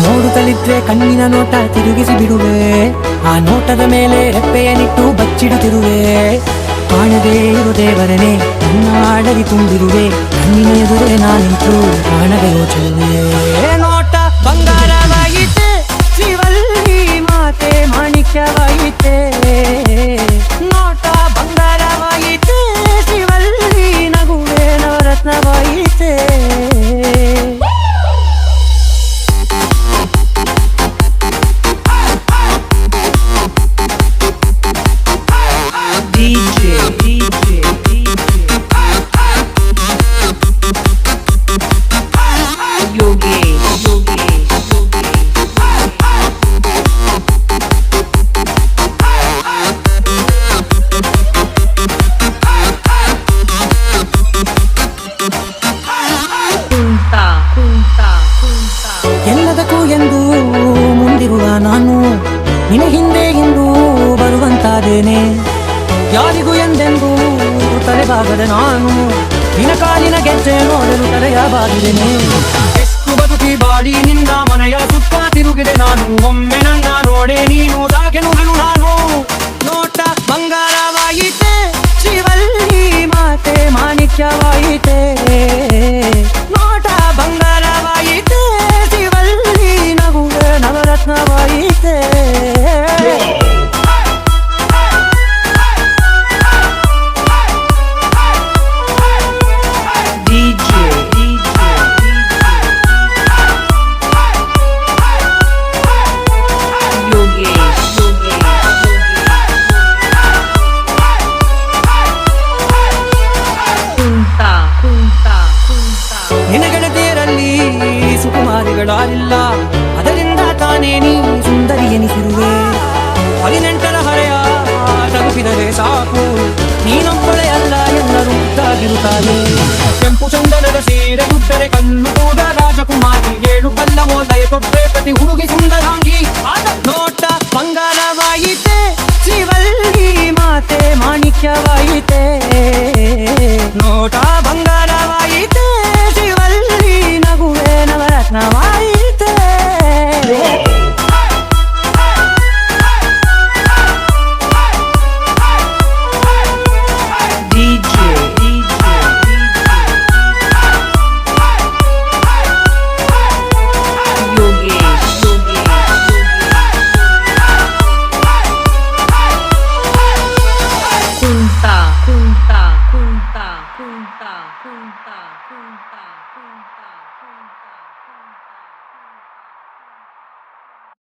ನೋಡುತ್ತಲಿದ್ರೆ ಕಣ್ಣಿನ ನೋಟ ತಿರುಗಿಸಿ ಬಿಡುವೆ, ಆ ನೋಟದ ಮೇಲೆ ರೆಪ್ಪೆಯನಿಟ್ಟು ಬಚ್ಚಿಡುತ್ತಿರುವೆ. ಕಾಣದೇ ಇರು ದೇವರನೆ ಕಣ್ಣಾಡಲಿ ತುಂಬಿರುವೆ, ಕಣ್ಣಿನ ಎದುರೇ ನಾನಿಂತು ಕಾಣದೆ ಯೋಚನೆ. ನೋಟ ಬಂಗಾರವಾಯಿತೆ, ಶಿವಲ್ಲಿ ಮಾತೆ ಮಾಣಿಕ್ಯವಾಯಿತೆ. ನೋಟ ಬಂಗಾರವಾಯಿತೆ, ಶಿವಲ್ಲಿ ನಗುವೆ ನವರತ್ನವಾಯಿತೆ. ಎಲ್ಲದಕ್ಕೂ ಎಂದು ಮುಂದಿರುವ ನಾನು ನಿನ್ನ ಹಿಂದೆ ಎಂದು ಬರುವಂತಾದೇನೆ. ಯಾರಿಗೂ ಎಂದೆಂದು ತಲೆಬಾಗದ ನಾನು ನಿನ್ನ ಕಾಲಿನ ಗೆಜ್ಜೆ ನೋಡಲು ತಲೆಯಬಾಗಿದ್ದೇನೆ. ಎಷ್ಟು ಬದುಕಿ ಬಾಳಿ ನಿನ್ನ ಮನೆಯ ಸುತ್ತ ತಿರುಗಿದೆ ನಾನು, ಒಮ್ಮೆ ನನ್ನ ನೋಡೆ ನೀನು ದಾಗೆನುಗಲು ನಾನು. ನೋಟ ಬಂಗಾರವಾಯಿತೆ, ಶಿವಲ್ಲಿ ಮಾತೆ ಮಾಣಿಕ್ಯವಾಯಿತೆ. ನೋಟ ಬಂಗಾರವಾಯಿತೆ, ಶಿವಲ್ಲಿ ನಗುವೆ ನವರತ್ನವಾಯಿತೆ. ನಿನ್ನ ಗೆಳತಿಯರಲ್ಲಿ ಸುಕುಮಾರಿಗಳಾರಿಲ್ಲ, ಅದರಿಂದ ತಾನೇ ನೀ ಸುಂದರಿ ಎನಿಸಿರುವೆ. 18ರ ಹರೆಯ ತಲುಪಿದರೆ ಸಾಕು, ನೀನೊಬ್ಬಳೇ ಅಲ್ಲ ಎಲ್ಲರೂ ಮುದ್ದಾಗಿರುತ್ತಾರೆ. ಕೆಂಪು ಚಂದನದ ಸೀರೆ ಉತ್ತರೆ ಕಲ್ಲು ಕೂಡ ರಾಜಕುಮಾರಿ, 7 ಪಲ್ಲವೋ ದಯ ಕೊಟ್ಟೆ ಪ್ರತಿ ಹುಡುಗಿ ಸುಂದರಾಂಗಿ. ನೋಟ ಬಂಗಾರವಾಯಿತೆ, ಶಿವಲ್ಲಿ ಮಾತೆ ಮಾಣಿಕ್ಯವಾಯಿತೆ. ನೋಟ ಬಂಗಾರವಾಯಿತೆ, ಶಿವಲ್ಲಿ ನಗುವೆ ನವರತ್ನವಾಯಿತೆ. Kunta, kunta, kunta, kunta, kunta, kunta, kunta.